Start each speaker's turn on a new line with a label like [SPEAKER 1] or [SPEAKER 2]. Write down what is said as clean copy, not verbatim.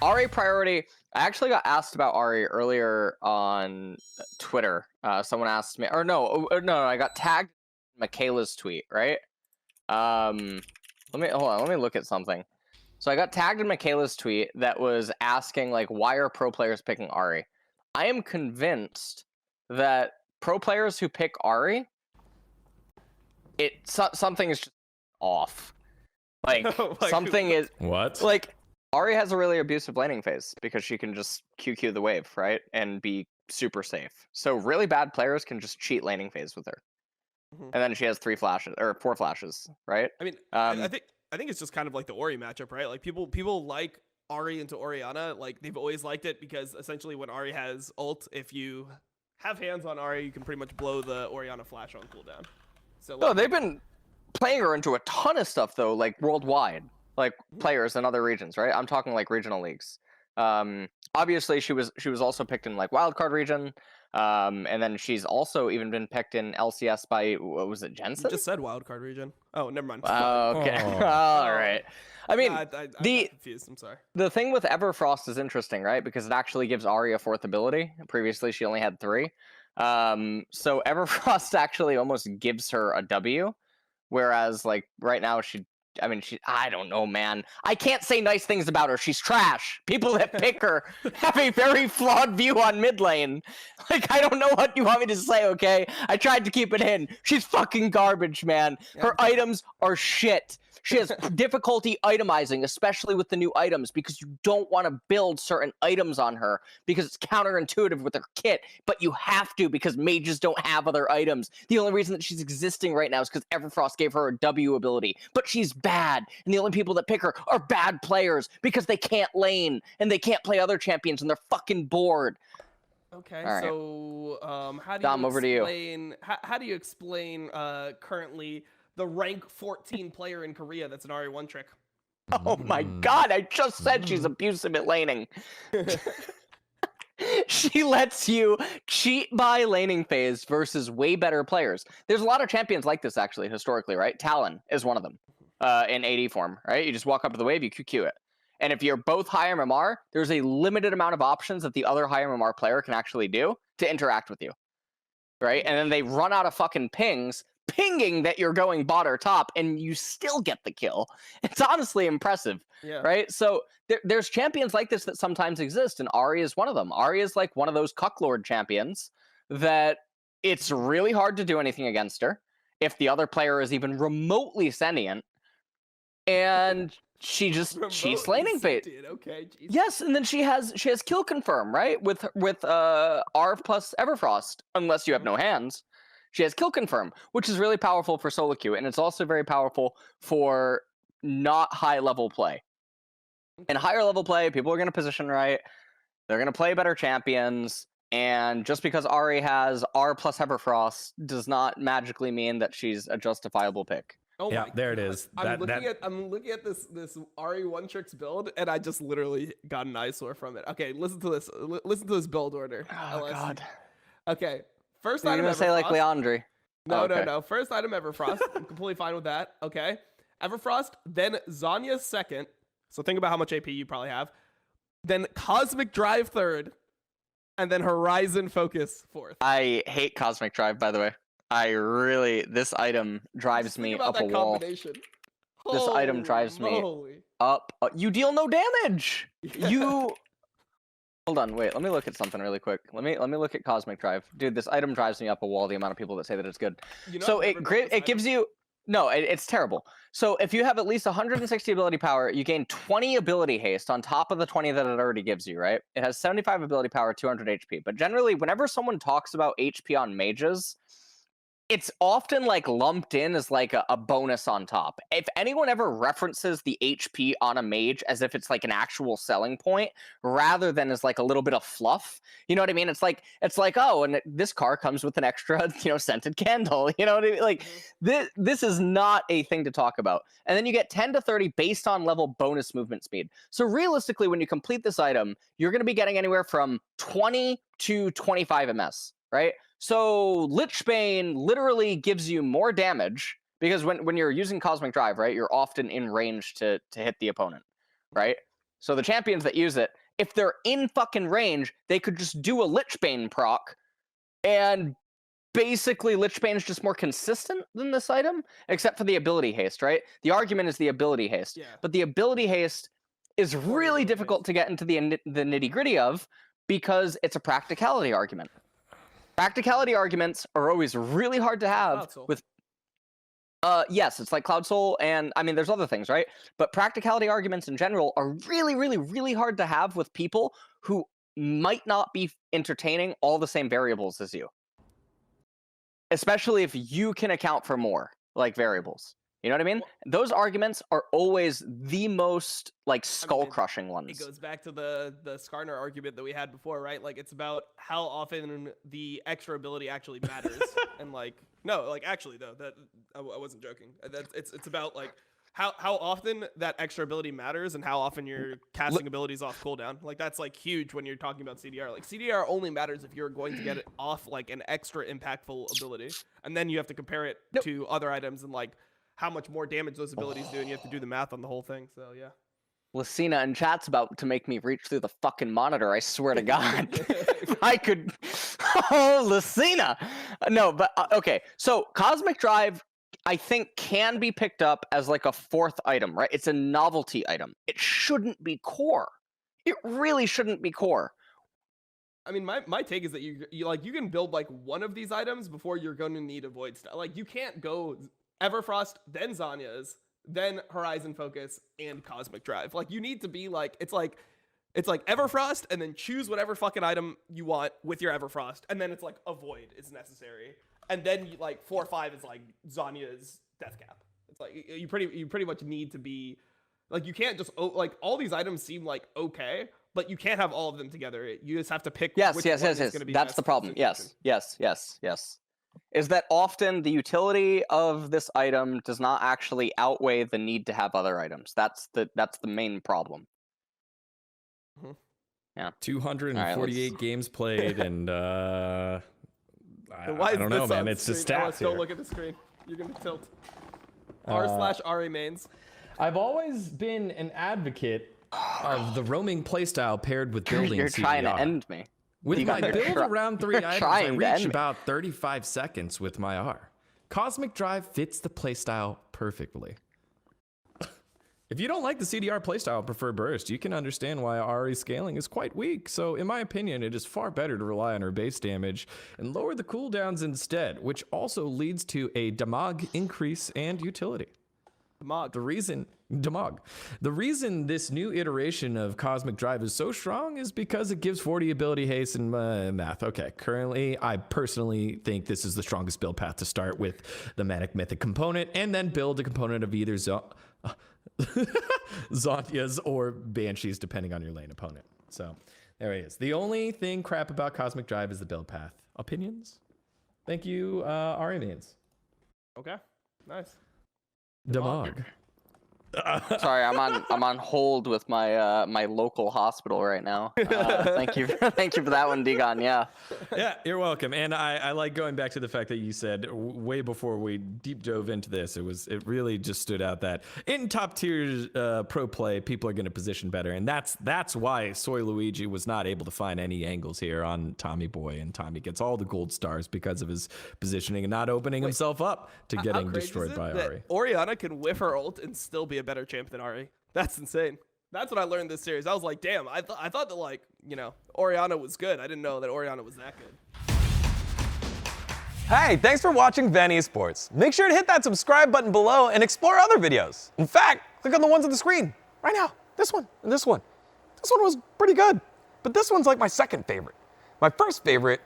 [SPEAKER 1] Ahri priority. I actually got asked about Ahri earlier on Twitter. Someone asked me, or no, I got tagged in Michaela's tweet, right? Let me hold on. Let me look at something. So I got tagged in Michaela's tweet that was asking like, why are pro players picking Ahri? I am convinced that pro players who pick Ahri, something is just off. Like something is
[SPEAKER 2] what?
[SPEAKER 1] Like Ahri has a really abusive laning phase because she can just QQ the wave, right, and be super safe. So really bad players can just cheat laning phase with her, and then she has 3 flashes or 4 flashes, right?
[SPEAKER 3] I mean, I think it's just kind of like the Ahri matchup, right? Like people like Ahri into Orianna, like they've always liked it because essentially when Ahri has ult, if you have hands on Ahri, you can pretty much blow the Orianna flash on cooldown. So
[SPEAKER 1] no, they've been playing her into a ton of stuff though, like worldwide, like players in other regions, right? I'm talking like regional leagues. Obviously she was also picked in like wildcard region, and then she's also even been picked in LCS by, what was it, Jensen?
[SPEAKER 3] You just said wildcard region. Oh, never mind.
[SPEAKER 1] Okay.
[SPEAKER 2] Oh.
[SPEAKER 1] All right. I mean,
[SPEAKER 3] I got confused. I'm sorry.
[SPEAKER 1] The thing with Everfrost is interesting, right? Because it actually gives Ahri a 4th ability. Previously, she only had 3. So Everfrost actually almost gives her a W, whereas like right now I don't know, man. I can't say nice things about her. She's trash. People that pick her have a very flawed view on mid lane. Like, I don't know what you want me to say, okay? I tried to keep it in. She's fucking garbage, man. Her items are shit. She has difficulty itemizing, especially with the new items, because you don't want to build certain items on her because it's counterintuitive with her kit, but you have to because mages don't have other items. The only reason that she's existing right now is because Everfrost gave her a W ability, but she's bad, and the only people that pick her are bad players because they can't lane and they can't play other champions and they're fucking bored.
[SPEAKER 3] Okay,
[SPEAKER 1] right.
[SPEAKER 3] So how do
[SPEAKER 1] Dom,
[SPEAKER 3] you
[SPEAKER 1] over to you.
[SPEAKER 3] explain? How do you explain currently the rank 14 player in Korea that's an Ahri one trick?
[SPEAKER 1] Oh my god, I just said she's abusive at laning. She lets you cheat by laning phase versus way better players. There's a lot of champions like this, actually, historically, right? Talon is one of them in AD form, right? You just walk up to the wave, you QQ it. And if you're both high MMR, there's a limited amount of options that the other high MMR player can actually do to interact with you, right? And then they run out of fucking pings, pinging that you're going bot or top, and you still get the kill. It's honestly impressive, right? So there's champions like this that sometimes exist, and Ahri is one of them. Ahri is like one of those cucklord champions that it's really hard to do anything against her if the other player is even remotely sentient, and she just cheats laning phase.
[SPEAKER 3] Okay, geez.
[SPEAKER 1] Yes, and then she has kill confirm, right? With R plus Everfrost, unless you have no hands. She has kill confirm, which is really powerful for solo queue, and it's also very powerful for not high level play. In higher level play, people are going to position right. They're going to play better champions, and just because Ahri has R plus Everfrost does not magically mean that she's a justifiable pick.
[SPEAKER 3] Oh
[SPEAKER 2] yeah,
[SPEAKER 3] my
[SPEAKER 2] there
[SPEAKER 3] God.
[SPEAKER 2] it is.
[SPEAKER 3] I'm looking at this Ahri one tricks build, and I just literally got an eyesore from it. Okay, listen to this. Listen to this build order.
[SPEAKER 1] Oh God.
[SPEAKER 3] Okay, first
[SPEAKER 1] You're
[SPEAKER 3] item.
[SPEAKER 1] You're gonna say like Leandri.
[SPEAKER 3] No. First item Everfrost. I'm completely fine with that. Okay, Everfrost, then Zanya second. So think about how much AP you probably have. Then Cosmic Drive third, and then Horizon Focus fourth.
[SPEAKER 1] I hate Cosmic Drive, by the way. This item drives me up a wall. This item drives me up. You deal no damage. You. Hold on, wait. Let me look at something really quick. Let me look at Cosmic Drive, dude. This item drives me up a wall. The amount of people that say that it's good. So it gives you. No, it's terrible. So if you have at least 160 ability power, you gain 20 ability haste on top of the 20 that it already gives you, right? It has 75 ability power, 200 HP. But generally, whenever someone talks about HP on mages, it's often like lumped in as like a bonus on top. If anyone ever references the HP on a mage as if it's like an actual selling point rather than as like a little bit of fluff, you know what I mean? It's like, oh, and this car comes with an extra, scented candle. You know what I mean? Like this is not a thing to talk about. And then you get 10 to 30 based on level bonus movement speed. So realistically, when you complete this item, you're going to be getting anywhere from 20 to 25 MS, right? So Lichbane literally gives you more damage because when you're using Cosmic Drive, right, you're often in range to hit the opponent, right? So the champions that use it, if they're in fucking range, they could just do a Lichbane proc, and basically Lichbane is just more consistent than this item, except for the ability haste, right? The argument is the ability haste.
[SPEAKER 3] Yeah.
[SPEAKER 1] But the ability haste is really difficult to get into the nitty-gritty of, because it's a practicality argument. Practicality arguments are always really hard to have with... yes, it's like Cloud Soul, and I mean, there's other things, right? But practicality arguments in general are really, really, really hard to have with people who might not be entertaining all the same variables as you. Especially if you can account for more, like, variables. You know what I mean? Those arguments are always the most, like, skull-crushing ones.
[SPEAKER 3] It goes back to the Skarner argument that we had before, right? Like, it's about how often the extra ability actually matters. And, like, no, like, actually, though, that I wasn't joking. It's about, like, how often that extra ability matters and how often you're casting abilities off cooldown. Like, that's, like, huge when you're talking about CDR. Like, CDR only matters if you're going to get it off, like, an extra impactful ability. And then you have to compare it to other items and, like, how much more damage those abilities do, and you have to do the math on the whole thing. So yeah.
[SPEAKER 1] Lucina in chat's about to make me reach through the fucking monitor. I swear to God, I could. Oh, Lucina. No, but okay. So Cosmic Drive, I think, can be picked up as like a fourth item, right? It's a novelty item. It shouldn't be core. It really shouldn't be core.
[SPEAKER 3] I mean, my take is that you can build like one of these items before you're going to need a Void Style. Like, you can't go Everfrost, then Zanya's, then Horizon Focus, and Cosmic Drive. Like, you need to be like, it's like Everfrost, and then choose whatever fucking item you want with your Everfrost, and then it's like a Void is necessary, and then you, like 4 or 5 is like Zanya's Death Cap. It's like you pretty much need to be like, you can't just like, all these items seem like okay, but you can't have all of them together. You just have to pick.
[SPEAKER 1] Yes.
[SPEAKER 3] Which one is gonna be
[SPEAKER 1] That's the problem. Yes. Is that often the utility of this item does not actually outweigh the need to have other items. That's the main problem. Yeah.
[SPEAKER 2] 248 games played, and I don't know, man. It's a stat.
[SPEAKER 3] Don't look at the screen. You're gonna tilt. R/Ahri mains.
[SPEAKER 2] I've always been an advocate of the roaming playstyle paired with building.
[SPEAKER 1] You're
[SPEAKER 2] CDR.
[SPEAKER 1] trying to end me.
[SPEAKER 2] With my build around 3 items, I reach about 35 seconds with my R. Cosmic Drive fits the playstyle perfectly. If you don't like the CDR playstyle and prefer burst, you can understand why Ahri's scaling is quite weak. So in my opinion, it is far better to rely on her base damage and lower the cooldowns instead, which also leads to a damage increase and utility. The reason this new iteration of Cosmic Drive is so strong is because it gives 40 ability haste and math. Okay, currently, I personally think this is the strongest build path to start with the Manic Mythic component, and then build a component of either Zanya's or Banshees, depending on your lane opponent. So, there he is. The only thing crap about Cosmic Drive is the build path. Opinions? Thank you, Ahri mains.
[SPEAKER 3] Okay, nice.
[SPEAKER 2] Damog.
[SPEAKER 1] Sorry, I'm on hold with my my local hospital right now. Thank you for that one, dGon. Yeah.
[SPEAKER 2] Yeah, you're welcome. And I like going back to the fact that you said way before we deep dove into this, it really just stood out that in top tier pro play, people are going to position better, and that's why Soy Luigi was not able to find any angles here on Tommy Boy, and Tommy gets all the gold stars because of his positioning and not opening himself up to getting destroyed by Ahri.
[SPEAKER 3] Orianna can whiff her ult and still be a better champ than Ahri. That's insane. That's what I learned this series. I was like, damn, I thought that, like, you know, Orianna was good. I didn't know that Orianna was that good.
[SPEAKER 4] Hey, thanks for watching VENN Esports. Make sure to hit that subscribe button below and explore other videos. In fact, click on the ones on the screen right now. This one and this one. This one was pretty good, but this one's like my second favorite. My first favorite